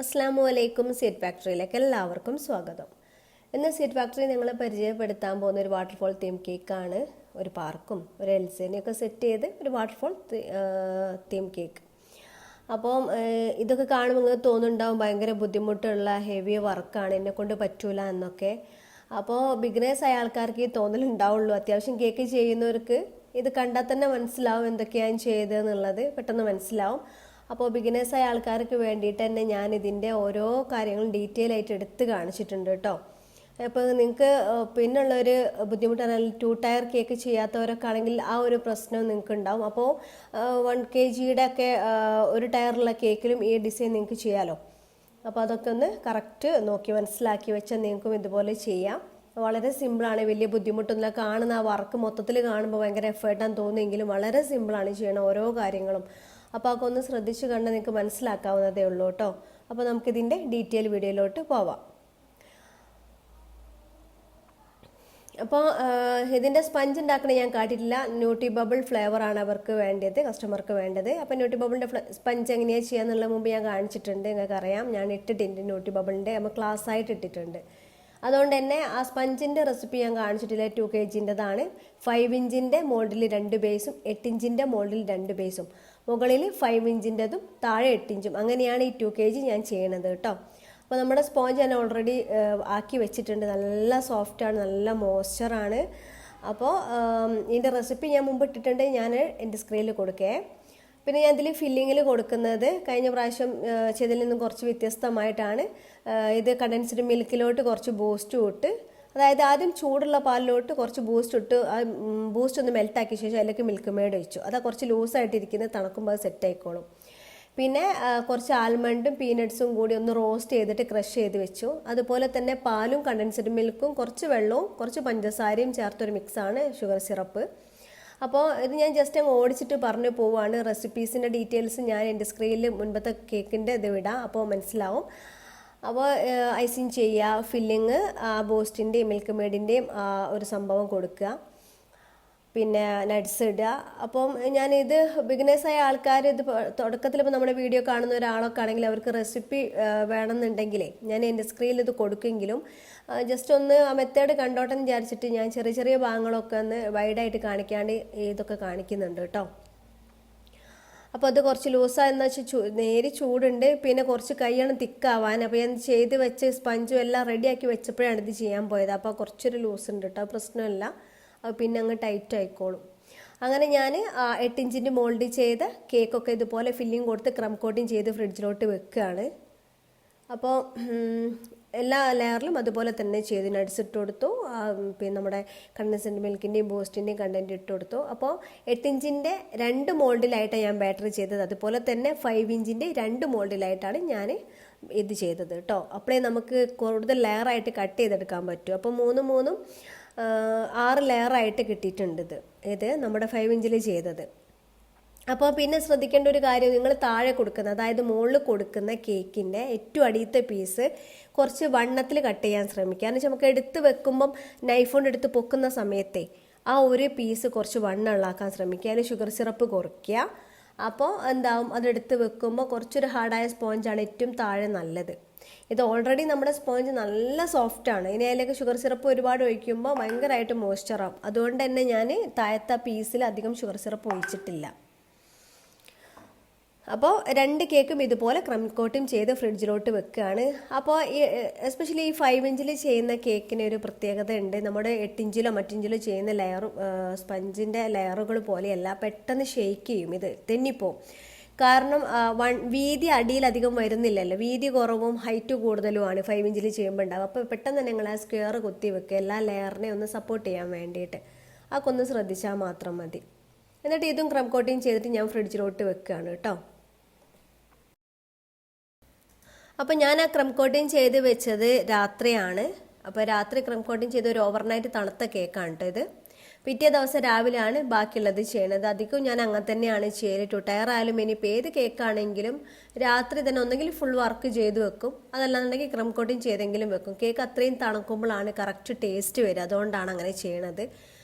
അസ്സലാമു അലൈക്കും. സീഡ് ഫാക്ടറിയിലേക്ക് എല്ലാവർക്കും സ്വാഗതം. ഇന്ന് സീഡ് ഫാക്ടറി ഞങ്ങളെ പരിചയപ്പെടുത്താൻ പോകുന്ന ഒരു വാട്ടർഫോൾ തീം കേക്കാണ്. ഒരു പാർക്കും ഒരു എൽസേനെയൊക്കെ സെറ്റ് ചെയ്ത് ഒരു വാട്ടർഫോൾ തീം കേക്ക്. അപ്പം ഇതൊക്കെ കാണുമ്പോൾ നിങ്ങൾക്ക് തോന്നുന്നുണ്ടാവും ഭയങ്കര ബുദ്ധിമുട്ടുള്ള ഹെവി വർക്കാണ്, എന്നെ കൊണ്ട് പറ്റൂല എന്നൊക്കെ. അപ്പോൾ ബിഗിനേഴ്സ് ആയ ആൾക്കാർക്ക് ഈ തോന്നലുണ്ടാവുള്ളൂ. അത്യാവശ്യം കേക്ക് ചെയ്യുന്നവർക്ക് ഇത് കണ്ടാൽ തന്നെ മനസ്സിലാവും എന്തൊക്കെയാണ് ചെയ്തതെന്നുള്ളത് പെട്ടെന്ന് മനസ്സിലാവും. അപ്പോൾ ബിഗിനേഴ്സായ ആൾക്കാർക്ക് വേണ്ടിയിട്ട് തന്നെ ഞാൻ ഇതിൻ്റെ ഓരോ കാര്യങ്ങളും ഡീറ്റെയിൽ ആയിട്ട് എടുത്ത് കാണിച്ചിട്ടുണ്ട് കേട്ടോ. അപ്പോൾ നിങ്ങൾക്ക് പിന്നുള്ളൊരു ബുദ്ധിമുട്ട് പറഞ്ഞാൽ 2 ടയർ കേക്ക് ചെയ്യാത്തവരൊക്കെ ആണെങ്കിൽ ആ ഒരു പ്രശ്നം നിങ്ങൾക്ക് ഉണ്ടാവും. അപ്പോൾ 1 kg ഒക്കെ ഒരു ടയറുള്ള കേക്കിലും ഈ ഡിസൈൻ നിങ്ങൾക്ക് ചെയ്യാമല്ലോ. അപ്പോൾ അതൊക്കെ ഒന്ന് കറക്റ്റ് നോക്കി മനസ്സിലാക്കി വെച്ചാൽ നിങ്ങൾക്കും ഇതുപോലെ ചെയ്യാം. വളരെ സിമ്പിളാണ്, വലിയ ബുദ്ധിമുട്ടൊന്നുമില്ല. കാണുന്ന ആ വർക്ക് മൊത്തത്തിൽ കാണുമ്പോൾ ഭയങ്കര എഫേർട്ടാന്ന് തോന്നുമെങ്കിലും വളരെ സിമ്പിളാണ് ചെയ്യണം ഓരോ കാര്യങ്ങളും. അപ്പോൾ അതൊക്കെ ഒന്ന് ശ്രദ്ധിച്ച് കണ്ട് നിങ്ങൾക്ക് മനസ്സിലാക്കാവുന്നതേ ഉള്ളൂ കേട്ടോ. അപ്പോൾ നമുക്കിതിൻ്റെ ഡീറ്റെയിൽ വീഡിയോയിലോട്ട് പോവാം. അപ്പോൾ ഇതിൻ്റെ സ്പഞ്ച് ഉണ്ടാക്കണ ഞാൻ കാട്ടിയിട്ടില്ല. ന്യൂട്രി ബബിൾ ഫ്ലേവറാണ് അവർക്ക് വേണ്ടത്, കസ്റ്റമർക്ക് വേണ്ടത്. അപ്പോൾ ന്യൂട്രി ബബിളിൻ്റെ സ്പഞ്ച് എങ്ങനെയാണ് ചെയ്യുക എന്നുള്ള മുമ്പ് ഞാൻ കാണിച്ചിട്ടുണ്ട്, നിങ്ങൾക്കറിയാം. ഞാൻ ഇട്ടിട്ടുണ്ട് ന്യൂട്രി ബബിളിൻ്റെ, നമ്മൾ ക്ലാസ് ആയിട്ട് ഇട്ടിട്ടുണ്ട്. അതുകൊണ്ട് തന്നെ ആ സ്പഞ്ചിൻ്റെ റെസിപ്പി ഞാൻ കാണിച്ചിട്ടില്ല. 2 kgൻ്റെതാണ്. 5 ഇഞ്ചിൻ്റെ മോൾഡിൽ 2 ബേസും 8 ഇഞ്ചിൻ്റെ മോൾഡിൽ 2 ബേസും, മുകളിൽ 5 ഇഞ്ചിൻ്റെതും താഴെ 8 ഇഞ്ചും. അങ്ങനെയാണ് ഈ 2 kg ഞാൻ ചെയ്യണത് കേട്ടോ. അപ്പോൾ നമ്മുടെ സ്പോഞ്ച് ഞാൻ ഓൾറെഡി ആക്കി വെച്ചിട്ടുണ്ട്. നല്ല സോഫ്റ്റാണ്, നല്ല മോയ്സ്ചറാണ്. അപ്പോൾ ഇതിൻ്റെ റെസിപ്പി ഞാൻ മുമ്പ് ഇട്ടിട്ടുണ്ട്, ഞാൻ എൻ്റെ സ്ക്രീനിൽ കൊടുക്കേ. പിന്നെ ഞാൻ ഇതിൽ ഫില്ലിങ്ങിൽ കൊടുക്കുന്നത് കഴിഞ്ഞ പ്രാവശ്യം ചെയ്തതിൽ നിന്നും കുറച്ച് വ്യത്യസ്തമായിട്ടാണ്. ഇത് കണ്ടൻസ്ഡ് മിൽക്കിലോട്ട് കുറച്ച് ബൂസ്റ്റ് ഇട്ട്, അതായത് ആദ്യം ചൂടുള്ള പാലിലോട്ട് കുറച്ച് ബൂസ്റ്റ് ഇട്ട്, ബൂസ്റ്റ് ഒന്ന് മെൽറ്റാക്കിയ ശേഷം അതിലേക്ക് മിൽക്ക് മെയ്ഡ് വെച്ചു. അതാ കുറച്ച് ലൂസായിട്ടിരിക്കുന്നത്, തണുക്കുമ്പോൾ അത് സെറ്റ് ആയിക്കോളും. പിന്നെ കുറച്ച് ആൽമണ്ടും പീനട്സും കൂടി ഒന്ന് റോസ്റ്റ് ചെയ്തിട്ട് ക്രഷ് ചെയ്ത് വെച്ചു. അതുപോലെ തന്നെ പാലും കണ്ടൻസ്ഡ് മിൽക്കും കുറച്ച് വെള്ളവും കുറച്ച് പഞ്ചസാരയും ചേർത്തൊരു മിക്സാണ് ഷുഗർ സിറപ്പ്. അപ്പോൾ ഇത് ഞാൻ ജസ്റ്റ് അങ്ങ് ഓടിച്ചിട്ട് പറഞ്ഞു പോവുകയാണ്. റെസിപ്പീസിൻ്റെ ഡീറ്റെയിൽസ് ഞാൻ എൻ്റെ സ്ക്രീനിൽ മുൻപത്തെ കേക്കിൻ്റെ ഇത് വിടാം, അപ്പോൾ മനസ്സിലാവും. അപ്പോൾ ഐസിങ് ചെയ്യുക, ഫില്ലിങ് ബൂസ്റ്റിൻ്റെയും മിൽക്ക് മെയ്ഡിൻ്റെയും ഒരു സംഭവം കൊടുക്കുക, പിന്നെ നട്ട്സ് ഇടുക. അപ്പം ഞാനിത് ബിഗിനേഴ്സായ ആൾക്കാർ ഇത് തുടക്കത്തിൽ ഇപ്പോൾ നമ്മുടെ വീഡിയോ കാണുന്ന ഒരാളൊക്കെ ആണെങ്കിൽ അവർക്ക് റെസിപ്പി വേണമെന്നുണ്ടെങ്കിലേ ഞാൻ എൻ്റെ സ്ക്രീനിൽ ഇത് കൊടുക്കുമെങ്കിലും ജസ്റ്റ് ഒന്ന് ആ മെത്തേഡ് കണ്ടോട്ടെന്ന് വിചാരിച്ചിട്ട് ഞാൻ ചെറിയ ചെറിയ ഭാഗങ്ങളൊക്കെ ഒന്ന് വൈഡായിട്ട് കാണിക്കാണ്ട് ഇതൊക്കെ കാണിക്കുന്നുണ്ട് കേട്ടോ. അപ്പോൾ അത് കുറച്ച് ലൂസായെന്ന് വെച്ചാൽ നേരി ചൂടുണ്ട്, പിന്നെ കുറച്ച് കൈയാണ് തിക്കാവാൻ. അപ്പോൾ ഞാൻ ചെയ്ത് വെച്ച് സ്പഞ്ചും എല്ലാം റെഡിയാക്കി വെച്ചപ്പോഴാണ് ഇത് ചെയ്യാൻ പോയത്. അപ്പോൾ കുറച്ചൊരു ലൂസ് ഉണ്ട് കേട്ടോ, പ്രശ്നമില്ല. പിന്നെ അങ്ങ് ടൈറ്റ് ആയിക്കോളും. അങ്ങനെ ഞാൻ 8 ഇഞ്ചിൻ്റെ മോൾഡ് ചെയ്ത് കേക്കൊക്കെ ഇതുപോലെ ഫില്ലിങ് കൊടുത്ത് ക്രം കോട്ടിങ് ചെയ്ത് ഫ്രിഡ്ജിലോട്ട് വെക്കുകയാണ്. അപ്പോൾ എല്ലാ ലെയറിലും അതുപോലെ തന്നെ ചെയ്ത് നട്ട്സ് ഇട്ട് കൊടുത്തു, പിന്നെ നമ്മുടെ കണ്ടൻസ്ഡ് മിൽക്കിൻ്റെയും ബൂസ്റ്റിൻ്റെയും കണ്ടൻറ്റ് ഇട്ട് കൊടുത്തു. അപ്പോൾ 8 ഇഞ്ചിൻ്റെ 2 മോൾഡിലായിട്ടാണ് ഞാൻ ബാറ്റർ ചെയ്തത്. അതുപോലെ തന്നെ 5 ഇഞ്ചിൻ്റെ 2 മോൾഡിലായിട്ടാണ് ഞാൻ ഇത് ചെയ്തത് കേട്ടോ. അപ്പോഴേ നമുക്ക് കൂടുതൽ ലെയറായിട്ട് കട്ട് ചെയ്തെടുക്കാൻ പറ്റും. അപ്പോൾ 3 6 ലെയറായിട്ട് കിട്ടിയിട്ടുണ്ട് ഇത് നമ്മുടെ 5 ഇഞ്ചിൽ ചെയ്തത്. അപ്പോൾ പിന്നെ ശ്രദ്ധിക്കേണ്ട ഒരു കാര്യം, നിങ്ങൾ താഴെ കൊടുക്കുന്ന, അതായത് മുകളിൽ കൊടുക്കുന്ന കേക്കിൻ്റെ ഏറ്റവും അടിയത്തെ പീസ് കുറച്ച് വണ്ണത്തിൽ കട്ട് ചെയ്യാൻ ശ്രമിക്കുക. എന്ന് വെച്ചാൽ നമുക്ക് എടുത്ത് വെക്കുമ്പം നൈഫ് കൊണ്ട് എടുത്ത് പൊക്കുന്ന സമയത്തെ ആ ഒരു പീസ് കുറച്ച് വണ്ണമുള്ളാക്കാൻ ശ്രമിക്കുക. അതിൽ ഷുഗർ സിറപ്പ് കുറയ്ക്കുക. അപ്പോൾ എന്താവും, അതെടുത്ത് വെക്കുമ്പോൾ കുറച്ചൊരു ഹാർഡായ സ്പോഞ്ചാണ് ഏറ്റവും താഴെ നല്ലത്. ഇത് ഓൾറെഡി നമ്മുടെ സ്പോഞ്ച് നല്ല സോഫ്റ്റാണ്. ഇനി അതിലേക്ക് ഷുഗർ സിറപ്പ് ഒരുപാട് ഒഴിക്കുമ്പോൾ ഭയങ്കരമായിട്ട് മോയ്സ്ചറാവും. അതുകൊണ്ട് തന്നെ ഞാൻ താഴത്തെ പീസിൽ അധികം ഷുഗർ സിറപ്പ് ഒഴിച്ചിട്ടില്ല. അപ്പോൾ 2 കേക്കും ഇതുപോലെ ക്രം കോട്ടിങ് ചെയ്ത് ഫ്രിഡ്ജിലോട്ട് വെക്കുകയാണ്. അപ്പോൾ എസ്പെഷ്യലി ഈ 5 ഇഞ്ചിൽ ചെയ്യുന്ന കേക്കിന് ഒരു പ്രത്യേകത ഉണ്ട്. നമ്മുടെ 8 ഇഞ്ചിലോ മറ്റിഞ്ചിലോ ചെയ്യുന്ന ലെയറും സ്പഞ്ചിൻ്റെ ലെയറുകൾ പോലെയല്ല, പെട്ടെന്ന് ഷെയ്ക്ക് ചെയ്യും, ഇത് തെന്നിപ്പോവും. കാരണം വീതി അടിയിലധികം വരുന്നില്ലല്ലോ, വീതി കുറവും ഹൈറ്റ് കൂടുതലുമാണ് 5 ഇഞ്ചിൽ ചെയ്യുമ്പോൾ ഉണ്ടാവും. അപ്പോൾ പെട്ടെന്ന് തന്നെ നിങ്ങൾ ആ സ്ക്വയർ കുത്തി വെക്കുക, എല്ലാ ലെയറിനെയും ഒന്ന് സപ്പോർട്ട് ചെയ്യാൻ വേണ്ടിയിട്ട്. അതൊക്കെ ഒന്ന് ശ്രദ്ധിച്ചാൽ മാത്രം മതി. എന്നിട്ട് ഇതും ക്രം കോട്ടിങ് ചെയ്തിട്ട് ഞാൻ ഫ്രിഡ്ജിലോട്ട് വെക്കുകയാണ് കേട്ടോ. അപ്പോൾ ഞാൻ ആ ക്രം കോട്ടിങ് ചെയ്ത് വെച്ചത് രാത്രിയാണ്. അപ്പോൾ രാത്രി ക്രം കോട്ടിങ് ചെയ്ത് ഒരു ഓവർനൈറ്റ് തണുത്ത കേക്കാണ് കേട്ടോ ഇത്. പിറ്റേ ദിവസം രാവിലെയാണ് ബാക്കിയുള്ളത് ചെയ്യണത്. അധികം ഞാൻ അങ്ങനെ തന്നെയാണ് ചെയ്യൽ. 2 ടയർ ആയാലും ഇനിയിപ്പോൾ ഏത് കേക്കാണെങ്കിലും രാത്രി തന്നെ ഒന്നെങ്കിൽ ഫുൾ വർക്ക് ചെയ്ത് വെക്കും, അതല്ലാന്നുണ്ടെങ്കിൽ ക്രം കോട്ടിങ് ചെയ്തെങ്കിലും വെക്കും. കേക്ക് അത്രയും തണുക്കുമ്പോഴാണ് കറക്റ്റ് ടേസ്റ്റ് വരിക, അതുകൊണ്ടാണ് അങ്ങനെ ചെയ്യണത്.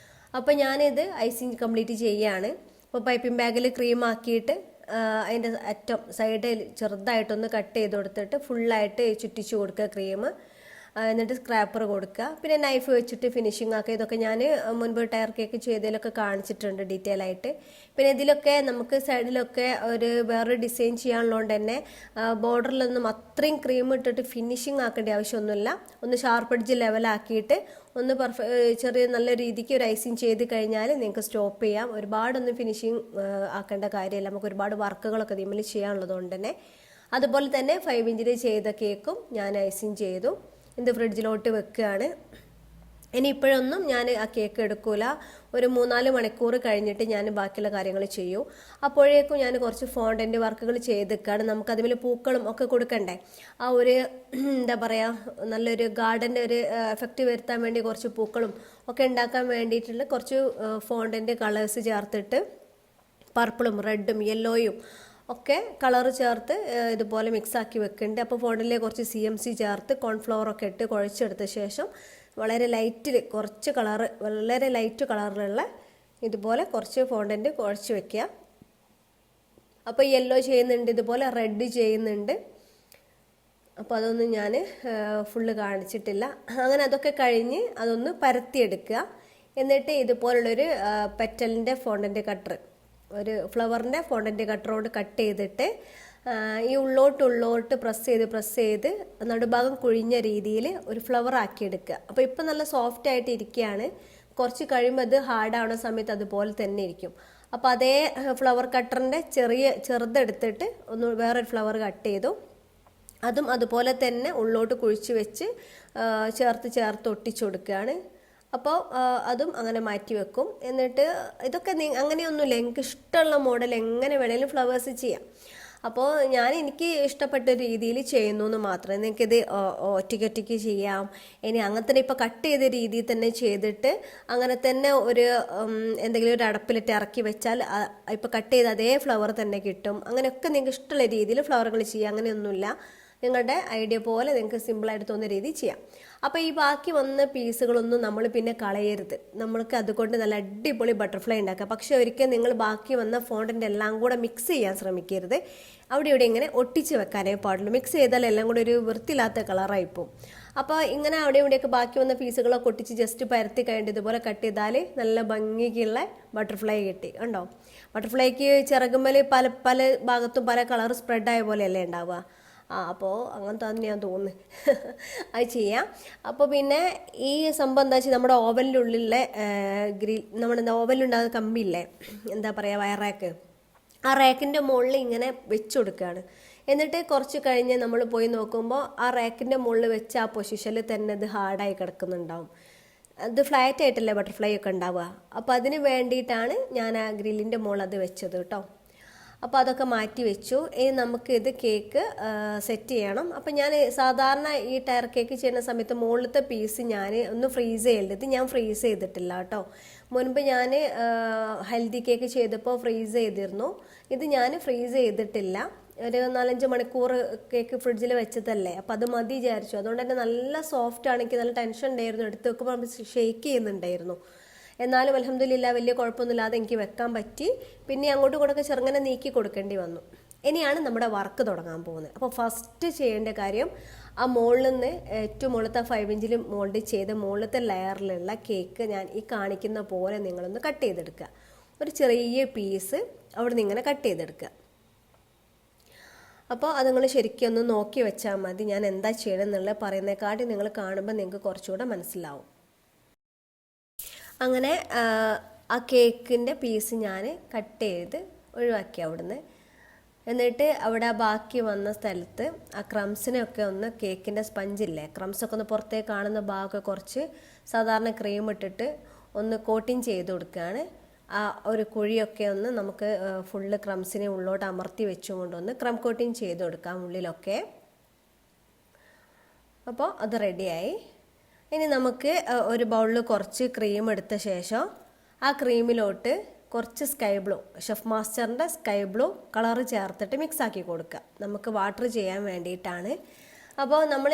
അപ്പോൾ ഞാനിത് ഐസിങ് കംപ്ലീറ്റ് ചെയ്യുകയാണ്. അപ്പോൾ പൈപ്പിംഗ് ബാഗിൽ ക്രീം ആക്കിയിട്ട് അതിൻ്റെ അറ്റം സൈഡിൽ ചെറുതായിട്ടൊന്ന് കട്ട് ചെയ്ത് കൊടുത്തിട്ട് ഫുള്ളായിട്ട് ചുറ്റിച്ച് കൊടുക്കുക ക്രീം. എന്നിട്ട് സ്ക്രാപ്പർ കൊടുക്കുക. പിന്നെ നൈഫ് വെച്ചിട്ട് ഫിനിഷിംഗ് ആക്കുക. ഇതൊക്കെ ഞാൻ മുൻപ് ടയർ കേക്ക് ചെയ്തതിലൊക്കെ കാണിച്ചിട്ടുണ്ട് ഡീറ്റെയിൽ ആയിട്ട്. പിന്നെ ഇതിലൊക്കെ നമുക്ക് സൈഡിലൊക്കെ വേറൊരു ഡിസൈൻ ചെയ്യാനുള്ളതുകൊണ്ട് തന്നെ ബോർഡറിലൊന്നും അത്രയും ക്രീം ഇട്ടിട്ട് ഫിനിഷിംഗ് ആക്കേണ്ട ആവശ്യമൊന്നുമില്ല. ഒന്ന് ഷാർപ്പ് എഡ്ജ് ലെവലാക്കിയിട്ട് ഒന്ന് ചെറിയ നല്ല രീതിക്ക് ഒരു ഐസിങ് ചെയ്ത് കഴിഞ്ഞാൽ നിങ്ങൾക്ക് സ്റ്റോപ്പ് ചെയ്യാം. ഒരുപാടൊന്നും ഫിനിഷിങ് ആക്കേണ്ട കാര്യമില്ല. നമുക്ക് ഒരുപാട് വർക്കുകളൊക്കെ ഇതിൽ ചെയ്യാനുള്ളത് കൊണ്ട് തന്നെ. അതുപോലെ തന്നെ 5 ഇഞ്ചിൽ ചെയ്ത കേക്കും ഞാൻ ഐസിങ് ചെയ്തു. ഇത് ഫ്രിഡ്ജിലോട്ട് വെക്കുകയാണ്. ഇനി ഇപ്പോഴൊന്നും ഞാൻ ആ കേക്ക് എടുക്കൂല. ഒരു 3-4 മണിക്കൂർ കഴിഞ്ഞിട്ട് ഞാൻ ബാക്കിയുള്ള കാര്യങ്ങൾ ചെയ്യും. അപ്പോഴേക്കും ഞാൻ കുറച്ച് ഫോണ്ടൻ്റ് വർക്കുകൾ ചെയ്തിക്കാണ്. നമുക്കതിൽ പൂക്കളും ഒക്കെ കൊടുക്കണ്ടേ. ആ എന്താ പറയുക, നല്ലൊരു ഗാർഡൻ്റെ ഒരു എഫക്റ്റ് വരുത്താൻ വേണ്ടി കുറച്ച് പൂക്കളും ഒക്കെ ഉണ്ടാക്കാൻ വേണ്ടിയിട്ടുള്ള കുറച്ച് ഫോണ്ടൻ്റ് കളേഴ്സ് ചേർത്തിട്ട് പർപ്പിളും റെഡും യെല്ലോയും ഒക്കെ കളർ ചേർത്ത് ഇതുപോലെ മിക്സാക്കി വെക്കുന്നുണ്ട്. അപ്പോൾ ഫോണ്ടിലെ കുറച്ച് CMC ചേർത്ത് കോൺഫ്ലവറൊക്കെ ഇട്ട് കുഴച്ചെടുത്ത ശേഷം വളരെ ലൈറ്റിൽ കുറച്ച് വളരെ ലൈറ്റ് കളറിലുള്ള ഇതുപോലെ കുറച്ച് ഫോണ്ടൻ്റ് കുഴച്ച് വെക്കുക. അപ്പോൾ യെല്ലോ ചെയ്യുന്നുണ്ട്, ഇതുപോലെ റെഡ് ചെയ്യുന്നുണ്ട്. അപ്പോൾ അതൊന്നും ഞാൻ ഫുള്ള് കാണിച്ചിട്ടില്ല. അങ്ങനെ അതൊക്കെ കഴിഞ്ഞ് അതൊന്ന് പരത്തിയെടുക്കുക. എന്നിട്ട് ഇതുപോലുള്ളൊരു പെറ്റലിൻ്റെ ഫോണ്ടൻ്റ് കട്ടർ, ഒരു ഫ്ലവറിൻ്റെ ഫോണ്ടൻ്റ് കട്ടറോട് കട്ട് ചെയ്തിട്ട് ഈ ഉള്ളോട്ട് പ്രസ് ചെയ്ത് നടുഭാഗം കുഴിഞ്ഞ രീതിയിൽ ഒരു ഫ്ലവർ ആക്കി എടുക്കുക. അപ്പോൾ ഇപ്പം നല്ല സോഫ്റ്റ് ആയിട്ട് ഇരിക്കുകയാണ്. കുറച്ച് കഴിയുമ്പോൾ അത് ഹാർഡാവുന്ന സമയത്ത് അതുപോലെ തന്നെ ഇരിക്കും. അപ്പോൾ അതേ ഫ്ലവർ കട്ടറിൻ്റെ ചെറുതെടുത്തിട്ട് ഒന്ന് വേറൊരു ഫ്ലവർ കട്ട് ചെയ്തു. അതും അതുപോലെ തന്നെ ഉള്ളോട്ട് കുഴിച്ച് വെച്ച് ചേർത്ത് ഒട്ടിച്ചു കൊടുക്കുകയാണ്. അപ്പോൾ അതും അങ്ങനെ മാറ്റി വെക്കും. എന്നിട്ട് ഇതൊക്കെ അങ്ങനെയൊന്നുമില്ല, എനിക്ക് ഇഷ്ടമുള്ള മോഡൽ എങ്ങനെ വേണേലും ഫ്ലവേഴ്സ് ചെയ്യാം. അപ്പോൾ എനിക്ക് ഇഷ്ടപ്പെട്ട രീതിയിൽ ചെയ്യുന്നു എന്ന് മാത്രമേ. നിങ്ങൾക്കിത് ഒറ്റയ്ക്ക് ചെയ്യാം. ഇനി അങ്ങനെ തന്നെ ഇപ്പോൾ കട്ട് ചെയ്ത രീതിയിൽ തന്നെ ചെയ്തിട്ട് അങ്ങനെ തന്നെ എന്തെങ്കിലും ഒരു അടപ്പിലിട്ട് ഇറക്കി വെച്ചാൽ ഇപ്പോൾ കട്ട് ചെയ്ത അതേ ഫ്ലവർ തന്നെ കിട്ടും. അങ്ങനെയൊക്കെ നിങ്ങൾക്ക് ഇഷ്ടമുള്ള രീതിയിൽ ഫ്ലവറുകൾ ചെയ്യാം. അങ്ങനെയൊന്നുമില്ല, നിങ്ങളുടെ ഐഡിയ പോലെ നിങ്ങൾക്ക് സിമ്പിളായിട്ട് തോന്നുന്ന രീതിയിൽ ചെയ്യാം. അപ്പോൾ ഈ ബാക്കി വന്ന പീസുകളൊന്നും നമ്മൾ പിന്നെ കളയരുത്. നമ്മൾക്ക് അതുകൊണ്ട് നല്ല അടിപൊളി ബട്ടർഫ്ലൈ ഉണ്ടാക്കാം. പക്ഷെ ഒരിക്കലും നിങ്ങൾ ബാക്കി വന്ന ഫോണ്ടിൻ്റെ എല്ലാം കൂടെ മിക്സ് ചെയ്യാൻ ശ്രമിക്കരുത്. ഇവിടെ ഇങ്ങനെ ഒട്ടിച്ച് വെക്കാനേ പാടുള്ളൂ. മിക്സ് ചെയ്താൽ എല്ലാം കൂടെ ഒരു വൃത്തിയില്ലാത്ത കളറായിപ്പോവും. അപ്പോൾ ഇങ്ങനെ ഇവിടെയൊക്കെ ബാക്കി വന്ന പീസുകളൊക്കെ ഒട്ടിച്ച് ജസ്റ്റ് പരത്തി കഴിഞ്ഞിട്ട് ഇതുപോലെ കട്ട് ചെയ്താൽ നല്ല ഭംഗിക്കുള്ള ബട്ടർഫ്ലൈ കിട്ടി. കണ്ടോ, ബട്ടർഫ്ലൈക്ക് ചിറകുമ്മൽ പല ഭാഗത്തും പല കളർ സ്പ്രെഡായ പോലെയല്ലേ ഉണ്ടാവുക. അപ്പോൾ അങ്ങനെ തന്നെയാണ് തോന്നുന്നത്. അത് ചെയ്യാം. അപ്പോൾ പിന്നെ ഈ സംഭവം എന്താ വെച്ചാൽ നമ്മുടെ ഓവനിൻ്റെ ഉള്ളിലെ നമ്മുടെ ഓവനിലുണ്ടാകുന്ന കമ്പിയില്ലേ, എന്താ പറയുക, വയറാക്ക്, ആ റാക്കിൻ്റെ മുകളിൽ ഇങ്ങനെ വെച്ച് കൊടുക്കുകയാണ്. എന്നിട്ട് കുറച്ച് കഴിഞ്ഞ് നമ്മൾ പോയി നോക്കുമ്പോൾ ആ റാക്കിൻ്റെ മുകളിൽ വെച്ച് ആ പൊസിഷനിൽ തന്നെ ഇത് ഹാർഡായി കിടക്കുന്നുണ്ടാവും. അത് ഫ്ലാറ്റ് ആയിട്ടല്ലേ ബട്ടർഫ്ലൈ ഒക്കെ ഉണ്ടാവുക. അപ്പോൾ അതിന് വേണ്ടിയിട്ടാണ് ഞാൻ ആ ഗ്രില്ലിൻ്റെ മുകളിൽ അത് വെച്ചത് കേട്ടോ. അപ്പോൾ അതൊക്കെ മാറ്റി വെച്ചു. ഇനി നമുക്ക് ഇത് കേക്ക് സെറ്റ് ചെയ്യണം. അപ്പം ഞാൻ സാധാരണ ഈ ടയർ കേക്ക് ചെയ്യുന്ന സമയത്ത് മുകളിലത്തെ പീസ് ഞാൻ ഒന്ന് ഫ്രീസ് ചെയ്യേണ്ടത്. ഇത് ഞാൻ ഫ്രീസ് ചെയ്തിട്ടില്ല കേട്ടോ. മുൻപ് ഞാൻ ഹെൽത്തി കേക്ക് ചെയ്തപ്പോൾ ഫ്രീസ് ചെയ്തിരുന്നു. ഇത് ഞാൻ ഫ്രീസ് ചെയ്തിട്ടില്ല. ഒരു 4-5 മണിക്കൂർ കേക്ക് ഫ്രിഡ്ജിൽ വെച്ചതല്ലേ, അപ്പം അത് മതി വിചാരിച്ചു. അതുകൊണ്ട് തന്നെ നല്ല സോഫ്റ്റ് ആണെങ്കിൽ നല്ല ടെൻഷൻ ഉണ്ടായിരുന്നു. എടുത്ത് വെക്കുമ്പോൾ ഷെയ്ക്ക് ചെയ്യുന്നുണ്ടായിരുന്നു. എന്നാലും അൽഹംദുലില്ലാ വലിയ കുഴപ്പമൊന്നുമില്ലാതെ എനിക്ക് വെക്കാൻ പറ്റി. പിന്നെ അങ്ങോട്ടും ഇങ്ങോട്ടൊക്കെ ചെറുങ്ങനെ നീക്കി കൊടുക്കേണ്ടി വന്നു. ഇനിയാണ് നമ്മുടെ വർക്ക് തുടങ്ങാൻ പോകുന്നത്. അപ്പോൾ ഫസ്റ്റ് ചെയ്യേണ്ട കാര്യം, ആ മുകളിൽ നിന്ന് ഏറ്റവും മുകളിലത്തെ 5 ഇഞ്ചിൽ മോൾഡ് ചെയ്ത മുകളിലത്തെ ലെയറിലുള്ള കേക്ക് ഞാൻ ഈ കാണിക്കുന്ന പോലെ നിങ്ങളൊന്ന് കട്ട് ചെയ്തെടുക്കുക. ഒരു ചെറിയ പീസ് അവിടെ നിന്ന് ഇങ്ങനെ കട്ട് ചെയ്തെടുക്കുക. അപ്പോൾ അത് നിങ്ങൾ ശരിക്കും ഒന്ന് നോക്കി വെച്ചാൽ മതി. ഞാൻ എന്താ ചെയ്യണം എന്നുള്ളത് പറയുന്നതിനെക്കാട്ടി നിങ്ങൾ കാണുമ്പോൾ നിങ്ങൾക്ക് കുറച്ചുകൂടെ മനസ്സിലാവും. അങ്ങനെ ആ കേക്കിൻ്റെ പീസ് ഞാൻ കട്ട് ചെയ്ത് ഒഴിവാക്കി അവിടുന്ന്. എന്നിട്ട് അവിടെ ബാക്കി വന്ന സ്ഥലത്ത് ആ ക്രംസിനെയൊക്കെ ഒന്ന്, കേക്കിൻ്റെ സ്പഞ്ചില്ലേ, ക്രംസൊക്കെ ഒന്ന് പുറത്തേക്ക് കാണുന്ന ഭാഗമൊക്കെ കുറച്ച് സാധാരണ ക്രീം ഇട്ടിട്ട് ഒന്ന് കോട്ടിങ് ചെയ്ത് കൊടുക്കുകയാണ്. ആ ഒരു കുഴിയൊക്കെ ഒന്ന് നമുക്ക് ഫുള്ള് ക്രംസിനെ ഉള്ളോട്ട് അമർത്തി വെച്ചുകൊണ്ടൊന്ന് ക്രം കോട്ടിങ് ചെയ്ത് കൊടുക്കാം ഉള്ളിലൊക്കെ. അപ്പോൾ അത് റെഡിയായി. ഇനി നമുക്ക് ഒരു ബൗളിൽ കുറച്ച് ക്രീം എടുത്ത ശേഷം ആ ക്രീമിലോട്ട് കുറച്ച് സ്കൈ ബ്ലൂ, ഷെഫ് മാസ്റ്ററിൻ്റെ സ്കൈ ബ്ലൂ കളർ ചേർത്തിട്ട് മിക്സ് ആക്കി കൊടുക്കുക. നമുക്ക് വാട്ടർ ചെയ്യാൻ വേണ്ടിയിട്ടാണ്. അപ്പോൾ നമ്മൾ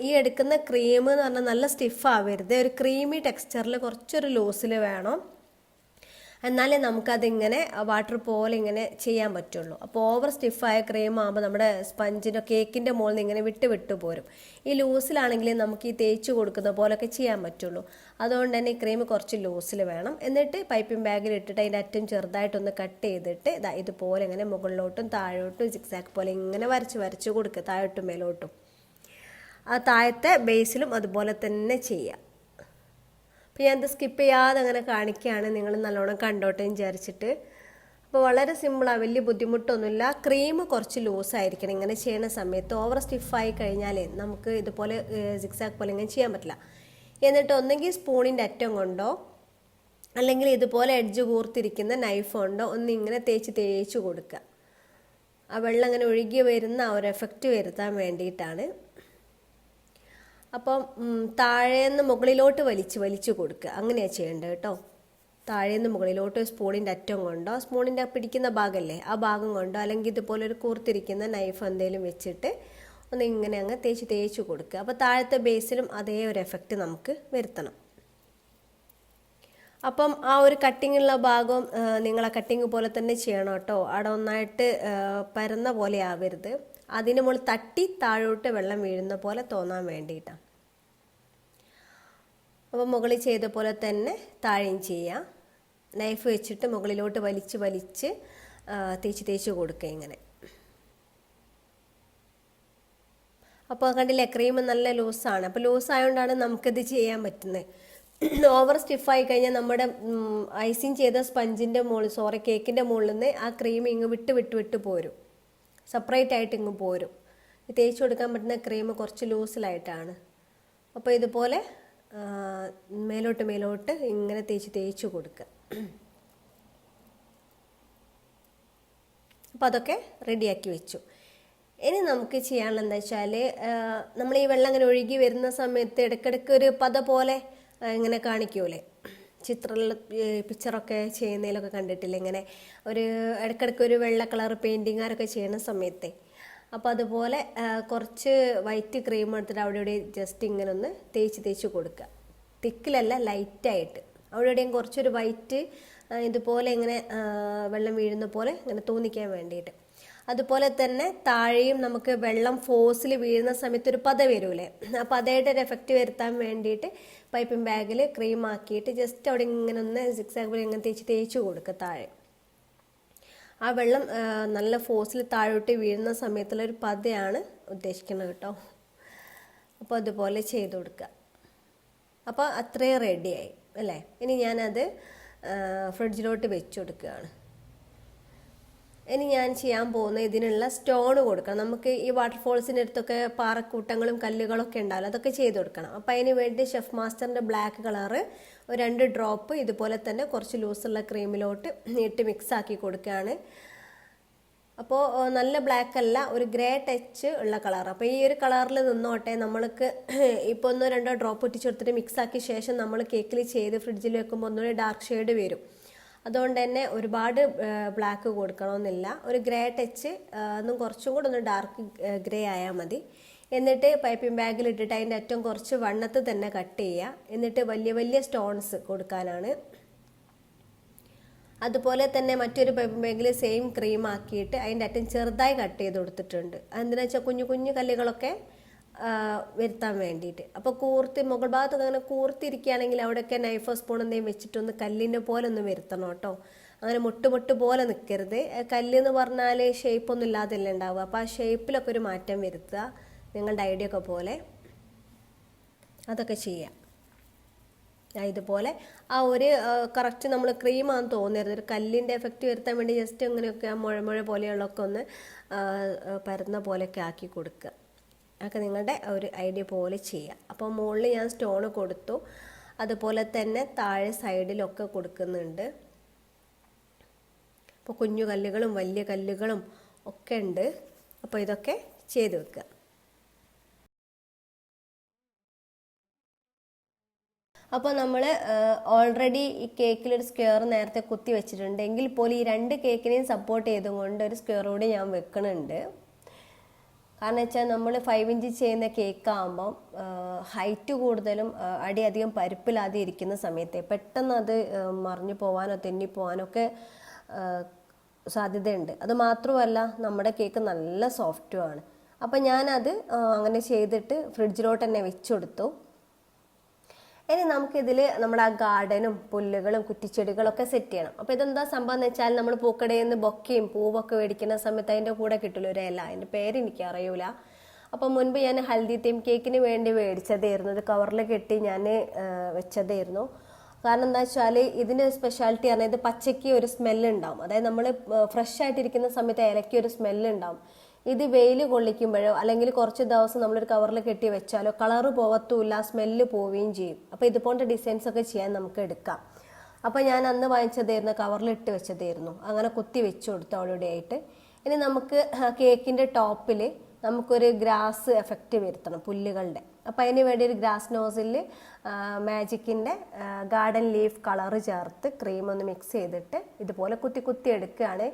ഈ എടുക്കുന്ന ക്രീം എന്ന് പറഞ്ഞാൽ നല്ല സ്റ്റിഫ് ആവരുത്. ഒരു ക്രീമി ടെക്സ്ചറിൽ കുറച്ചൊരു ലൂസിൽ വേണം. എന്നാലേ നമുക്കതിങ്ങനെ വാട്ടർ പോലെ ഇങ്ങനെ ചെയ്യാൻ പറ്റുള്ളൂ. അപ്പോൾ ഓവർ സ്റ്റിഫായ ക്രീം ആകുമ്പോൾ നമ്മുടെ സ്പഞ്ചിൻ്റെ കേക്കിൻ്റെ മുകളിൽ നിന്ന് ഇങ്ങനെ വിട്ട് പോരും. ഈ ലൂസിലാണെങ്കിൽ നമുക്ക് ഈ തേച്ച് കൊടുക്കുന്ന പോലൊക്കെ ചെയ്യാൻ പറ്റുള്ളൂ. അതുകൊണ്ട് തന്നെ ഈ ക്രീം കുറച്ച് ലൂസിൽ വേണം. എന്നിട്ട് പൈപ്പിംഗ് ബാഗിൽ ഇട്ടിട്ട് അതിൻ്റെ അറ്റം ചെറുതായിട്ടൊന്ന് കട്ട് ചെയ്തിട്ട് ഇതുപോലെ ഇങ്ങനെ മുകളിലോട്ടും താഴോട്ടും സിക്സാക്ക് പോലെ ഇങ്ങനെ വരച്ച് കൊടുക്കുക, താഴോട്ടും മേലോട്ടും. ആ താഴത്തെ ബേസിലും അതുപോലെ തന്നെ ചെയ്യാം. അപ്പോൾ ഞാനത് സ്കിപ്പ് ചെയ്യാതെ അങ്ങനെ കാണിക്കുകയാണ്, നിങ്ങൾ നല്ലോണം കണ്ടോട്ടെ വിചാരിച്ചിട്ട്. അപ്പോൾ വളരെ സിമ്പിളാണ്, വലിയ ബുദ്ധിമുട്ടൊന്നുമില്ല. ക്രീം കുറച്ച് ലൂസായിരിക്കണം ഇങ്ങനെ ചെയ്യുന്ന സമയത്ത്. ഓവർ സ്റ്റിഫായി കഴിഞ്ഞാൽ നമുക്ക് ഇതുപോലെ സിക്സാക്ക് പോലെ ഇങ്ങനെ ചെയ്യാൻ പറ്റില്ല. എന്നിട്ട് ഒന്നെങ്കിൽ സ്പൂണിൻ്റെ അറ്റം കൊണ്ടോ അല്ലെങ്കിൽ ഇതുപോലെ എഡ്ജ് കൂർത്തിരിക്കുന്ന നൈഫ് കൊണ്ടോ ഒന്നിങ്ങനെ തേച്ച് കൊടുക്കുക. ആ വെള്ളം അങ്ങനെ ഒഴുകി വരുന്ന ആ ഒരു എഫക്റ്റ് വരുത്താൻ വേണ്ടിയിട്ടാണ്. അപ്പം താഴേന്ന് മുകളിലോട്ട് വലിച്ചു കൊടുക്കുക, അങ്ങനെയാണ് ചെയ്യേണ്ടത് കേട്ടോ. താഴേന്ന് മുകളിലോട്ട് സ്പൂണിൻ്റെ അറ്റം കൊണ്ടോ, സ്പൂണിൻ്റെ പിടിക്കുന്ന ഭാഗമല്ലേ ആ ഭാഗം കൊണ്ടോ, അല്ലെങ്കിൽ ഇതുപോലെ ഒരു കൂർത്തിരിക്കുന്ന നൈഫ് എന്തെങ്കിലും വെച്ചിട്ട് ഒന്ന് ഇങ്ങനെ അങ്ങ് തേച്ച് കൊടുക്കുക. അപ്പോൾ താഴത്തെ ബേസിലും അതേ ഒരു എഫക്റ്റ് നമുക്ക് വരുത്തണം. അപ്പം ആ ഒരു കട്ടിങ്ങുള്ള ഭാഗം നിങ്ങൾ ആ കട്ടിങ് പോലെ തന്നെ ചെയ്യണം കേട്ടോ. അവിടെ ഒന്നായിട്ട് പരന്ന പോലെ ആവരുത്. അതിന് മുകളിൽ തട്ടി താഴോട്ട് വെള്ളം വീഴുന്ന പോലെ തോന്നാൻ വേണ്ടിയിട്ടാണ്. അപ്പോൾ മുകളിൽ ചെയ്ത പോലെ തന്നെ താഴെയും ചെയ്യാം. നൈഫ് വെച്ചിട്ട് മുകളിലോട്ട് വലിച്ച് തേച്ച് കൊടുക്കുക ഇങ്ങനെ. അപ്പോൾ കണ്ടില്ലേ, ക്രീം നല്ല ലൂസാണ്. അപ്പോൾ ലൂസായതുകൊണ്ടാണ് നമുക്കിത് ചെയ്യാൻ പറ്റുന്നത്. ഓവർ സ്റ്റിഫായി കഴിഞ്ഞാൽ നമ്മുടെ ഐസിങ് ചെയ്ത സ്പഞ്ചിൻ്റെ മുകളിൽ കേക്കിൻ്റെ മുകളിൽ നിന്ന് ആ ക്രീം ഇങ്ങ് വിട്ട് പോരും, സെപ്പറേറ്റ് ആയിട്ട് ഇങ്ങ് പോരും. തേച്ച് കൊടുക്കാൻ പറ്റുന്ന ക്രീം കുറച്ച് ലൂസിലായിട്ടാണ്. അപ്പോൾ ഇതുപോലെ മേലോട്ട് ഇങ്ങനെ തേച്ച് കൊടുക്കുക. അപ്പോൾ അതൊക്കെ റെഡിയാക്കി വെച്ചു. ഇനി നമുക്ക് ചെയ്യാനുള്ളത് എന്താ വെച്ചാൽ, നമ്മൾ ഈ വെള്ളം അങ്ങനെ ഒഴുകി വരുന്ന സമയത്ത് ഇടയ്ക്കിടയ്ക്ക് ഒരു പത പോലെ ഇങ്ങനെ കാണിക്കൂലേ, പിക്ചറൊക്കെ ചെയ്യുന്നതിലൊക്കെ കണ്ടിട്ടില്ല, ഇങ്ങനെ ഒരു ഇടയ്ക്കിടയ്ക്ക് ഒരു വെള്ള കളർ പെയിൻറ്റിങ്ങാരൊക്കെ ചെയ്യുന്ന സമയത്തെ. അപ്പോൾ അതുപോലെ കുറച്ച് വൈറ്റ് ക്രീം എടുത്തിട്ട് അവിടെ ജസ്റ്റ് ഇങ്ങനെ ഒന്ന് തേച്ച് കൊടുക്കുക. തിക്കിലല്ല, ലൈറ്റായിട്ട് അവിടെയും കുറച്ചൊരു വൈറ്റ് ഇതുപോലെ ഇങ്ങനെ വെള്ളം വീഴുന്ന പോലെ ഇങ്ങനെ തോന്നിക്കാൻ വേണ്ടിയിട്ട്. അതുപോലെ തന്നെ താഴെയും നമുക്ക് വെള്ളം ഫോഴ്സിൽ വീഴുന്ന സമയത്ത് ഒരു പത വരൂലേ, ആ പതയുടെ ഒരു എഫക്റ്റ് വരുത്താൻ വേണ്ടിയിട്ട് പൈപ്പിംഗ് ബാഗിൽ ക്രീം ആക്കിയിട്ട് ജസ്റ്റ് അവിടെ ഇങ്ങനെ ഒന്ന് സിക്സാക്ക് പോലെ ഇങ്ങനെ തേച്ച് കൊടുക്കുക താഴെ. ആ വെള്ളം നല്ല ഫോഴ്സിൽ താഴോട്ട് വീഴുന്ന സമയത്തുള്ളൊരു പതയാണ് ഉദ്ദേശിക്കുന്നത് കേട്ടോ. അപ്പോൾ അതുപോലെ ചെയ്ത് കൊടുക്കുക. അപ്പോൾ അത്രയും റെഡിയായി അല്ലേ. ഇനി ഞാനത് ഫ്രിഡ്ജിലോട്ട് വെച്ച് കൊടുക്കുകയാണ്. ഇനി ഞാൻ ചെയ്യാൻ പോകുന്നത് ഇതിനുള്ള സ്റ്റോൺ കൊടുക്കണം. നമുക്ക് ഈ വാട്ടർഫോൾസിൻ്റെ അടുത്തൊക്കെ പാറക്കൂട്ടങ്ങളും കല്ലുകളൊക്കെ ഉണ്ടാവില്ല, അതൊക്കെ ചെയ്ത് കൊടുക്കണം. അപ്പോൾ അതിന് വേണ്ടി ഷെഫ് മാസ്റ്ററിൻ്റെ ബ്ലാക്ക് കളറ് 2 ഡ്രോപ്പ് ഇതുപോലെ തന്നെ കുറച്ച് ലൂസുള്ള ക്രീമിലോട്ട് ഇട്ട് മിക്സ് ആക്കി കൊടുക്കുകയാണ്. അപ്പോൾ നല്ല ബ്ലാക്ക് അല്ല, ഒരു ഗ്രേ ടച്ച് ഉള്ള കളർ. അപ്പോൾ ഈ ഒരു കളറിൽ നിന്നോട്ടെ. നമ്മൾക്ക് ഇപ്പോൾ 1-2 ഡ്രോപ്പ് ഇട്ടിച്ച് കൊടുത്തിട്ട് മിക്സ് ആക്കിയ ശേഷം നമ്മൾ കേക്കിൽ ചെയ്ത് ഫ്രിഡ്ജിൽ വെക്കുമ്പോൾ ഒന്നുകൂടി ഡാർക്ക് ഷെയ്ഡ് വരും. അതുകൊണ്ട് തന്നെ ഒരുപാട് ബ്ലാക്ക് കൊടുക്കണമെന്നില്ല, ഒരു ഗ്രേ ടച്ച് ഒന്നും കുറച്ചും കൂടെ ഒന്ന് ഡാർക്ക് ഗ്രേ ആയാൽ മതി. എന്നിട്ട് പൈപ്പിംഗ് ബാഗിൽ ഇട്ടിട്ട് അതിൻ്റെ അറ്റം കുറച്ച് വണ്ണത്ത് തന്നെ കട്ട് ചെയ്യുക. എന്നിട്ട് വലിയ സ്റ്റോൺസ് കൊടുക്കാനാണ്. അതുപോലെ തന്നെ മറ്റൊരു പൈപ്പിംഗ് ബാഗിൽ സെയിം ക്രീം ആക്കിയിട്ട് അതിൻ്റെ അറ്റം ചെറുതായി കട്ട് ചെയ്ത് കൊടുത്തിട്ടുണ്ട്. അതെന്തിനാ വെച്ചാൽ കുഞ്ഞു കല്ലുകളൊക്കെ വരുത്താൻ വേണ്ടിയിട്ട്. അപ്പോൾ മുകൾ ഭാഗത്തൊക്കെ അങ്ങനെ കൂർത്തിരിക്കുകയാണെങ്കിൽ അവിടെയൊക്കെ നൈഫോ സ്പൂൺ എന്തെങ്കിലും വെച്ചിട്ടൊന്ന് കല്ലിൻ്റെ പോലെ ഒന്ന് വരുത്തണം കേട്ടോ. അങ്ങനെ മുട്ട് പോലെ നിൽക്കരുത്. കല്ലെന്ന് പറഞ്ഞാൽ ഷേപ്പൊന്നും ഇല്ലാതല്ലേ ഉണ്ടാവുക. അപ്പോൾ ആ ഷേപ്പിലൊക്കെ ഒരു മാറ്റം വരുത്തുക, നിങ്ങളുടെ ഐഡിയ ഒക്കെ പോലെ അതൊക്കെ ചെയ്യാം. ഇതുപോലെ ആ ഒരു കറക്റ്റ് നമ്മൾ ക്രീമാണെന്ന് തോന്നരുത്, ഒരു കല്ലിൻ്റെ എഫക്റ്റ് വരുത്താൻ വേണ്ടി ജസ്റ്റ് അങ്ങനെയൊക്കെ ആ മുഴ പോലെയുള്ളതൊക്കെ ഒന്ന് പരന്ന പോലെയൊക്കെ ആക്കി കൊടുക്കുക. അതൊക്കെ നിങ്ങളുടെ ഒരു ഐഡിയ പോലെ ചെയ്യുക. അപ്പോൾ മുകളിൽ ഞാൻ സ്റ്റോൺ കൊടുത്തു, അതുപോലെ തന്നെ താഴെ സൈഡിലൊക്കെ കൊടുക്കുന്നുണ്ട്. അപ്പോൾ കുഞ്ഞു കല്ലുകളും വലിയ കല്ലുകളും ഒക്കെ ഉണ്ട്. അപ്പോൾ ഇതൊക്കെ ചെയ്ത് വെക്കുക. അപ്പോൾ നമ്മൾ ഓൾറെഡി ഈ കേക്കിലൊരു സ്ക്വയർ നേരത്തെ കുത്തി വെച്ചിട്ടുണ്ട്. എങ്കിൽ പോലും ഈ 2 കേക്കിനെയും സപ്പോർട്ട് ചെയ്തുകൊണ്ട് ഒരു സ്ക്വയർ കൂടി ഞാൻ വെക്കുന്നുണ്ട്. കാരണം വെച്ചാൽ നമ്മൾ 5 ഇഞ്ച് ചെയ്യുന്ന കേക്ക് ആകുമ്പം ഹൈറ്റ് കൂടുതലും അടി അധികം പരുപ്പില്ലാതെ ഇരിക്കുന്ന സമയത്ത് പെട്ടെന്ന് അത് മറിഞ്ഞു പോകാനോ തെന്നിപ്പോവാനോ ഒക്കെ സാധ്യതയുണ്ട്. അത് മാത്രമല്ല നമ്മുടെ കേക്ക് നല്ല സോഫ്റ്റുമാണ്. അപ്പം ഞാനത് അങ്ങനെ ചെയ്തിട്ട് ഫ്രിഡ്ജിലോട്ട് തന്നെ വെച്ചു കൊടുത്തു. ഇനി നമുക്കിതിൽ നമ്മുടെ ആ ഗാർഡനും പുല്ലുകളും കുറ്റിച്ചെടികളൊക്കെ സെറ്റ് ചെയ്യണം. അപ്പോൾ ഇതെന്താ സംഭവം എന്ന് വെച്ചാൽ നമ്മൾ പൂക്കടയിൽ നിന്ന് ബൊക്കയും പൂവൊക്കെ മേടിക്കുന്ന സമയത്ത് അതിൻ്റെ കൂടെ കിട്ടില്ല ഒരു ഇല, അതിൻ്റെ പേര് എനിക്ക് അറിയൂല. അപ്പം മുൻപ് ഞാൻ ഹൽദി തീം കേക്കിന് വേണ്ടി മേടിച്ചതായിരുന്നു, ഒരു കവറിൽ കെട്ടി ഞാൻ വെച്ചതായിരുന്നു. കാരണം എന്താ വെച്ചാൽ ഇതിന് സ്പെഷ്യാലിറ്റി പറഞ്ഞാൽ ഇത് പച്ചയ്ക്ക് ഒരു സ്മെല്ലുണ്ടാവും. അതായത് നമ്മൾ ഫ്രഷ് ആയിട്ടിരിക്കുന്ന സമയത്ത് ഇലയ്ക്ക് ഒരു സ്മെല്ലുണ്ടാവും. ഇത് വെയിൽ കൊള്ളിക്കുമ്പോഴോ അല്ലെങ്കിൽ കുറച്ച് ദിവസം നമ്മളൊരു കവറിൽ കെട്ടി വെച്ചാലോ കളറ് പോവത്തുമില്ല, സ്മെല്ല് പോവുകയും ചെയ്യും. അപ്പോൾ ഇതുപോലത്തെ ഡിസൈൻസ് ഒക്കെ ചെയ്യാൻ നമുക്ക് എടുക്കാം. അപ്പോൾ ഞാൻ അന്ന് വാങ്ങിച്ചതായിരുന്നു, കവറിലിട്ട് വെച്ചതായിരുന്നു. അങ്ങനെ കുത്തി വെച്ച് കൊടുത്തു അവിടെ ആയിട്ട്. ഇനി നമുക്ക് കേക്കിൻ്റെ ടോപ്പിൽ നമുക്കൊരു ഗ്രാസ് എഫക്റ്റ് വരുത്തണം, പുല്ലുകളുടെ. അപ്പോൾ അതിന് വേണ്ടി ഒരു ഗ്രാസ് നോസിൽ മാജിക്കിൻ്റെ ഗാർഡൻ ലീഫ് കളറ് ചേർത്ത് ക്രീം ഒന്ന് മിക്സ് ചെയ്തിട്ട് ഇതുപോലെ കുത്തി കുത്തി എടുക്കുകയാണ്.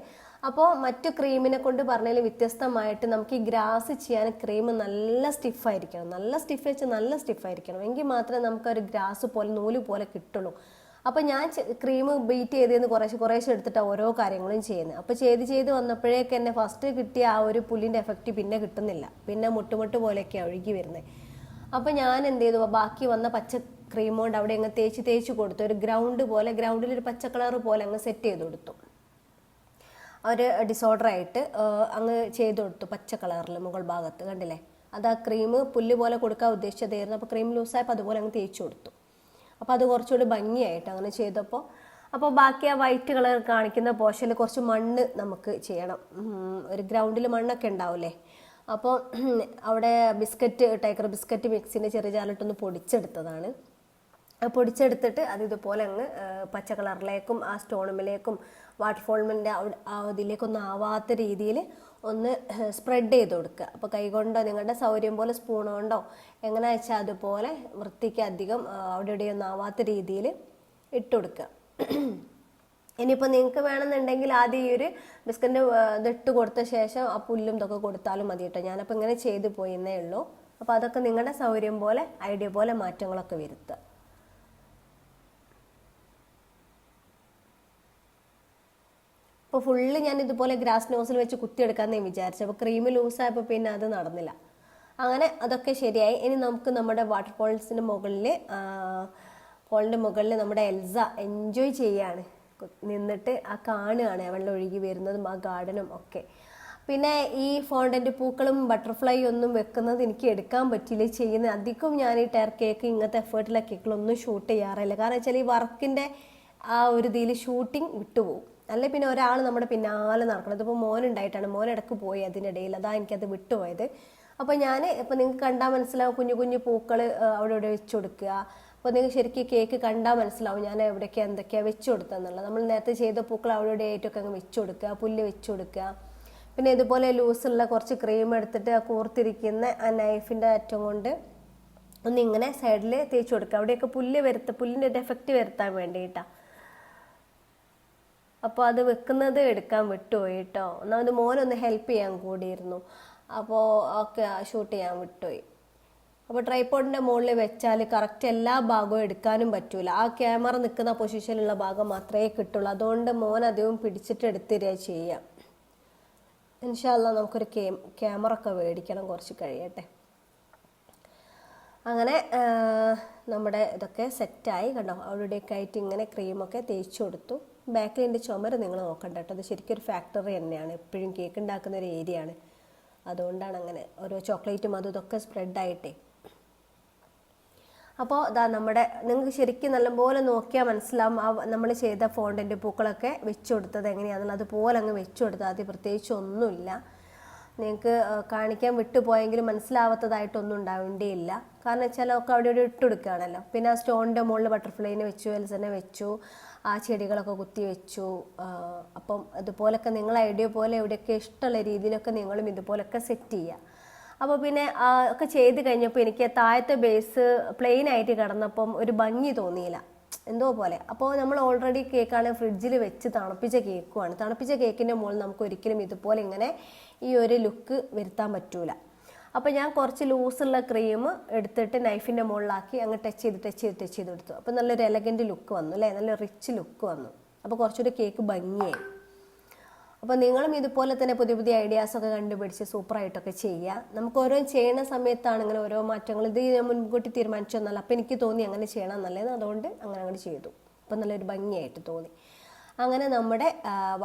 അപ്പോൾ മറ്റു ക്രീമിനെ കൊണ്ട് പറഞ്ഞതിൽ വ്യത്യസ്തമായിട്ട് നമുക്ക് ഈ ഗ്രാസ് ചെയ്യാൻ ക്രീം നല്ല സ്റ്റിഫായിരിക്കണം. നല്ല സ്റ്റിഫ് വെച്ചാൽ നല്ല സ്റ്റിഫായിരിക്കണം, എങ്കിൽ മാത്രമേ നമുക്കൊരു ഗ്രാസ് പോലെ നൂല് പോലെ കിട്ടുള്ളൂ. അപ്പോൾ ഞാൻ ക്രീം ബീറ്റ് ചെയ്തതിന് കുറേശ്ശെ എടുത്തിട്ട് ഓരോ കാര്യങ്ങളും ചെയ്യുന്നത്. അപ്പോൾ ചെയ്ത് വന്നപ്പോഴേക്ക് എന്നെ ഫസ്റ്റ് കിട്ടിയ ആ ഒരു പുല്ലിൻ്റെ എഫക്റ്റ് പിന്നെ കിട്ടുന്നില്ല, പിന്നെ മുട്ടുമുട്ട് പോലെയൊക്കെ ഒഴുകി വരുന്നത്. അപ്പോൾ ഞാൻ എന്ത് ചെയ്തു, ബാക്കി വന്ന പച്ച ക്രീം കൊണ്ട് അവിടെ അങ്ങ് തേച്ച് കൊടുത്തു. ഒരു ഗ്രൗണ്ട് പോലെ, ഗ്രൗണ്ടിലൊരു പച്ച കളർ പോലെ അങ്ങ് സെറ്റ് ചെയ്ത് കൊടുത്തു. ഒരു ഡിസോർഡറായിട്ട് അങ്ങ് ചെയ്ത് കൊടുത്തു പച്ച കളറിൽ മുകൾ ഭാഗത്ത്, കണ്ടില്ലേ? അത് ആ ക്രീം പുല്ല് പോലെ കൊടുക്കാൻ ഉദ്ദേശിച്ചതായിരുന്നു. അപ്പോൾ ക്രീം ലൂസായപ്പോൾ അതുപോലെ അങ്ങ് തേച്ച് കൊടുത്തു. അപ്പോൾ അത് കുറച്ചുകൂടി ഭംഗിയായിട്ട് അങ്ങനെ ചെയ്തപ്പോൾ. അപ്പോൾ ബാക്കി ആ വൈറ്റ് കളർ കാണിക്കുന്ന പോർഷനിൽ കുറച്ച് മണ്ണ് നമുക്ക് ചെയ്യണം. ഒരു ഗ്രൗണ്ടിൽ മണ്ണൊക്കെ ഉണ്ടാവില്ലേ, അപ്പോൾ അവിടെ ടൈഗർ ബിസ്ക്കറ്റ് മിക്സിൻ്റെ ചെറിയ ജാറിലിട്ടൊന്ന് പൊടിച്ചെടുത്തതാണ്. പൊടിച്ചെടുത്തിട്ട് അത് ഇതുപോലെ അങ്ങ് പച്ച കളറിലേക്കും ആ സ്റ്റോണുമിലേക്കും വാട്ടർഫോളിൻ്റെ അതിലേക്കൊന്നും ആവാത്ത രീതിയിൽ ഒന്ന് സ്പ്രെഡ് ചെയ്ത് കൊടുക്കുക. അപ്പോൾ കൈകൊണ്ടോ നിങ്ങളുടെ സൗകര്യം പോലെ സ്പൂൺ കൊണ്ടോ എങ്ങനെ വെച്ചാൽ അതുപോലെ വൃത്തിക്ക് അധികം അവിടെ ഇവിടെയൊന്നും ആവാത്ത രീതിയിൽ ഇട്ട് കൊടുക്കുക. ഇനിയിപ്പോൾ നിങ്ങൾക്ക് വേണമെന്നുണ്ടെങ്കിൽ ആദ്യം ഈ ഒരു ബിസ്ക്കറ്റിൻ്റെ ഇതിട്ട് കൊടുത്ത ശേഷം ആ പുല്ലും ഇതൊക്കെ കൊടുത്താലും മതി കേട്ടോ. ഞാനപ്പോൾ ഇങ്ങനെ ചെയ്ത് പോയെന്നേ ഉള്ളൂ. അപ്പോൾ അതൊക്കെ നിങ്ങളുടെ സൗകര്യം പോലെ ഐഡിയ പോലെ മാറ്റങ്ങളൊക്കെ വരുത്തുക. അപ്പോൾ ഫുള്ള് ഞാൻ ഇതുപോലെ ഗ്രാസ് നോസിൽ വെച്ച് കുത്തിയെടുക്കാമെന്ന് വിചാരിച്ചു. അപ്പോൾ ക്രീം ലൂസായപ്പോൾ പിന്നെ അത് നടന്നില്ല. അങ്ങനെ അതൊക്കെ ശരിയായി. ഇനി നമുക്ക് നമ്മുടെ വാട്ടർഫോൾസിൻ്റെ മുകളിൽ നമ്മുടെ എൽസ എൻജോയ് ചെയ്യാണ്, നിന്നിട്ട് ആ കാണുകയാണ് വെള്ളം ഒഴുകി വരുന്നതും ആ ഗാർഡനും ഒക്കെ. പിന്നെ ഈ ഫോണ്ടൻ്റ് പൂക്കളും ബട്ടർഫ്ലൈ ഒന്നും വെക്കുന്നത് എനിക്ക് എടുക്കാൻ പറ്റില്ല ചെയ്യുന്നത്. അധികം ഞാൻ ഈ ടയർ കേക്ക് ഇങ്ങനത്തെ എഫേർട്ടുള്ള കേക്കുകളൊന്നും ഷൂട്ട് ചെയ്യാറില്ല. കാരണം വെച്ചാൽ ഈ വർക്കിൻ്റെ ആ ഒരു ഇതിൽ ഷൂട്ടിങ് വിട്ടുപോകും. അല്ലെ പിന്നെ ഒരാൾ നമ്മുടെ പിന്നാലെ നടക്കണം. ഇതിപ്പോൾ മോനുണ്ടായിട്ടാണ്, മോനിടക്ക് പോയി അതിനിടയിൽ, അതാ എനിക്കത് വിട്ടുപോയത്. അപ്പോൾ ഇപ്പോൾ നിങ്ങൾക്ക് കണ്ടാൽ മനസ്സിലാവും, കുഞ്ഞു കുഞ്ഞു പൂക്കൾ അവിടെ ഇവിടെ വെച്ച് കൊടുക്കുക. അപ്പോൾ നിങ്ങൾക്ക് ശരിക്കും കേക്ക് കണ്ടാൽ മനസ്സിലാവും ഞാൻ എവിടെയൊക്കെയാണ് എന്തൊക്കെയാണ് വെച്ച് കൊടുത്തതെന്നുള്ളത്. നമ്മൾ നേരത്തെ ചെയ്ത പൂക്കൾ അവിടെ ഇവിടെ ആയിട്ടൊക്കെ അങ്ങ് വെച്ച് കൊടുക്കുക, പുല്ല് വെച്ച് കൊടുക്കുക. പിന്നെ ഇതുപോലെ ലൂസുള്ള കുറച്ച് ക്രീം എടുത്തിട്ട് ആ കൂർത്തിരിക്കുന്ന ആ നൈഫിൻ്റെ അറ്റം കൊണ്ട് ഒന്നിങ്ങനെ സൈഡിൽ തേച്ച് കൊടുക്കുക. അവിടെയൊക്കെ പുല്ലിൻ്റെ ഒരു എഫക്റ്റ് വരുത്താൻ വേണ്ടിയിട്ടാണ്. അപ്പോൾ അത് വെക്കുന്നത് എടുക്കാൻ വിട്ടുപോയി കേട്ടോ. ഒന്നാമത് മോനൊന്ന് ഹെൽപ്പ് ചെയ്യാൻ കൂടിയിരുന്നു, അപ്പോൾ ഒക്കെ ഷൂട്ട് ചെയ്യാൻ വിട്ടുപോയി. അപ്പോൾ ട്രൈപോഡിൻ്റെ മുകളിൽ വെച്ചാൽ കറക്റ്റ് എല്ലാ ഭാഗവും എടുക്കാനും പറ്റൂല. ആ ക്യാമറ നിൽക്കുന്ന പൊസിഷനിലുള്ള ഭാഗം മാത്രമേ കിട്ടുള്ളൂ. അതുകൊണ്ട് മോൻ അധികം പിടിച്ചിട്ട് എടുത്തിരിക ചെയ്യാം. ഇൻഷാ അല്ലാഹ് നമുക്കൊരു ക്യാമറ ഒക്കെ മേടിക്കണം, കുറച്ച് കഴിയട്ടെ. അങ്ങനെ നമ്മുടെ ഇതൊക്കെ സെറ്റായി കണ്ടോ. അവിടെയൊക്കെ ആയിട്ട് ഇങ്ങനെ ക്രീമൊക്കെ തേച്ച് കൊടുത്തു. ബാക്കിൽ എൻ്റെ ചുമര് നിങ്ങൾ നോക്കണ്ട കേട്ടോ, അത് ശരിക്കും ഒരു ഫാക്ടറി തന്നെയാണ്, എപ്പോഴും കേക്ക് ഉണ്ടാക്കുന്ന ഒരു ഏരിയ ആണ്. അതുകൊണ്ടാണ് അങ്ങനെ ഓരോ ചോക്ലേറ്റും അതും ഇതൊക്കെ സ്പ്രെഡായിട്ടേ. അപ്പോൾ നിങ്ങൾക്ക് ശരിക്കും നല്ലപോലെ നോക്കിയാൽ മനസ്സിലാവും നമ്മൾ ചെയ്ത ഫോണ്ടൻ്റ് പൂക്കളൊക്കെ വെച്ച് കൊടുത്തത് എങ്ങനെയാണെന്നുള്ളത്. അതുപോലെ അങ്ങ് വെച്ച് കൊടുത്താൽ അത് പ്രത്യേകിച്ച് ഒന്നുമില്ല. നിങ്ങൾക്ക് കാണിക്കാൻ വിട്ടുപോയെങ്കിലും മനസ്സിലാവാത്തതായിട്ടൊന്നും ഉണ്ടാവേണ്ടിയില്ല. കാരണം വെച്ചാൽ ഒക്കെ അവിടെ ഇവിടെ ഇട്ട് കൊടുക്കുകയാണല്ലോ. പിന്നെ ആ സ്റ്റോണിൻ്റെ മുകളിൽ ബട്ടർഫ്ലൈനെ വെച്ചു, എൽസനെ വെച്ചു, ആ ചെടികളൊക്കെ കുത്തി വെച്ചു. അപ്പം അതുപോലൊക്കെ നിങ്ങൾ ഐഡിയ പോലെ എവിടെയൊക്കെ ഇഷ്ടമുള്ള രീതിയിലൊക്കെ നിങ്ങളും ഇതുപോലൊക്കെ സെറ്റ് ചെയ്യുക. അപ്പോൾ പിന്നെ ഒക്കെ ചെയ്ത് കഴിഞ്ഞപ്പോൾ എനിക്ക് താഴത്തെ ബേസ് പ്ലെയിൻ ആയിട്ട് കിടന്നപ്പം ഒരു ഭംഗി തോന്നിയില്ല, എന്തോ പോലെ. അപ്പോൾ നമ്മൾ ഓൾറെഡി കേക്കാണ് ഫ്രിഡ്ജിൽ വെച്ച് തണുപ്പിച്ച കേക്കുമാണ്. തണുപ്പിച്ച കേക്കിൻ്റെ മുകളിൽ നമുക്ക് ഒരിക്കലും ഇതുപോലെ ഇങ്ങനെ ഈ ഒരു ലുക്ക് വരുത്താൻ പറ്റൂല. അപ്പോൾ ഞാൻ കുറച്ച് ലൂസുള്ള ക്രീം എടുത്തിട്ട് നൈഫിൻ്റെ മുകളിലാക്കി അങ്ങ് ടച്ച് ചെയ്ത് എടുത്തു. അപ്പോൾ നല്ലൊരു എലഗൻറ്റ് ലുക്ക് വന്നു അല്ലേ, നല്ല റിച്ച് ലുക്ക് വന്നു. അപ്പോൾ കുറച്ചുകൂടി കേക്ക് ഭംഗിയായി. അപ്പോൾ നിങ്ങളും ഇതുപോലെ തന്നെ പുതിയ പുതിയ ഐഡിയാസൊക്കെ കണ്ടുപിടിച്ച് സൂപ്പറായിട്ടൊക്കെ ചെയ്യുക. നമുക്ക് ഓരോ ചെയ്യുന്ന സമയത്താണ് ഇങ്ങനെ ഓരോ മാറ്റങ്ങൾ. ഇത് ഞാൻ മുൻകൂട്ടി തീരുമാനിച്ചൊന്നല്ല, അപ്പോൾ എനിക്ക് തോന്നി അങ്ങനെ ചെയ്യണം നല്ലത്, അതുകൊണ്ട് അങ്ങനെ ചെയ്തു. അപ്പോൾ നല്ലൊരു ഭംഗിയായിട്ട് തോന്നി. അങ്ങനെ നമ്മുടെ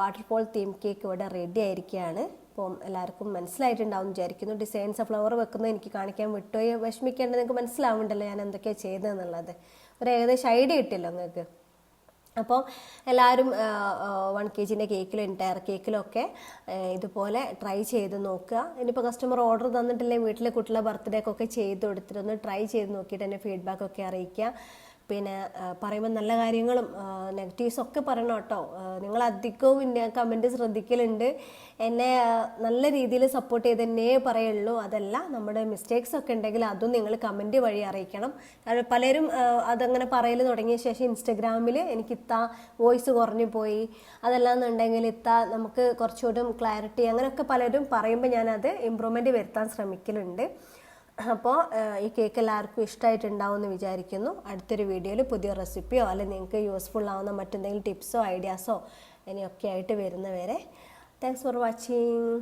വാട്ടർഫോൾ തീം കേക്ക് ഇവിടെ റെഡി ആയിരിക്കുകയാണ്. അപ്പം എല്ലാവർക്കും മനസ്സിലായിട്ടുണ്ടാവും വിചാരിക്കുന്നു. ഡിസൈൻസ് ഫ്ലവർ വെക്കുന്നത് എനിക്ക് കാണിക്കാൻ വിട്ടുപോയി വിഷമിക്കേണ്ടത്, നിങ്ങൾക്ക് മനസ്സിലാവുന്നുണ്ടല്ലോ ഞാൻ എന്തൊക്കെയാണ് ചെയ്തതെന്നുള്ളത്. ഒരു ഏകദേശം ഐഡിയ കിട്ടിയല്ലോ നിങ്ങൾക്ക്. അപ്പോൾ എല്ലാവരും 1 kg കേക്കിലും എൻറ്റയർ കേക്കിലും ഒക്കെ ഇതുപോലെ ട്രൈ ചെയ്ത് നോക്കുക. ഇനിയിപ്പോൾ കസ്റ്റമർ ഓർഡർ തന്നിട്ടില്ലേ വീട്ടിലെ കുട്ടികളെ ബർത്ത്ഡേക്കൊക്കെ ചെയ്ത് കൊടുത്തിട്ടൊന്ന് ട്രൈ ചെയ്ത് നോക്കിയിട്ട് എന്നെ ഫീഡ്ബാക്കൊക്കെ അറിയിക്കുക. പിന്നെ പറയുമ്പോൾ നല്ല കാര്യങ്ങളും നെഗറ്റീവ്സൊക്കെ പറയണം കേട്ടോ. നിങ്ങൾ അധികവും കമൻറ്റ് ശ്രദ്ധിക്കലുണ്ട്. എന്നെ നല്ല രീതിയിൽ സപ്പോർട്ട് ചെയ്ത് തന്നെ പറയുള്ളൂ. അതല്ല, നമ്മുടെ മിസ്റ്റേക്സ് ഒക്കെ ഉണ്ടെങ്കിൽ അതും നിങ്ങൾ കമൻറ്റ് വഴി അറിയിക്കണം. പലരും അതങ്ങനെ പറയൽ തുടങ്ങിയ ശേഷം ഇൻസ്റ്റഗ്രാമിൽ എനിക്ക് വോയിസ് കുറഞ്ഞു പോയി, അതല്ലാന്നുണ്ടെങ്കിൽ നമുക്ക് കുറച്ചുകൂടി ക്ലാരിറ്റി അങ്ങനെയൊക്കെ പലരും പറയുമ്പോൾ ഞാനത് ഇമ്പ്രൂവ്മെൻറ്റ് വരുത്താൻ ശ്രമിക്കലുണ്ട്. അപ്പോൾ ഈ കേക്ക് എല്ലാവർക്കും ഇഷ്ടമായിട്ടുണ്ടാവും എന്ന് വിചാരിക്കുന്നു. അടുത്തൊരു വീഡിയോയിൽ പുതിയ റെസിപ്പിയോ അല്ലെങ്കിൽ നിങ്ങൾക്ക് യൂസ്ഫുൾ ആവുന്ന മറ്റെന്തെങ്കിലും ടിപ്സോ ഐഡിയാസോ ഇനിയൊക്കെ ആയിട്ട് വരുന്നവരെ താങ്ക്സ് ഫോർ വാച്ചിങ്.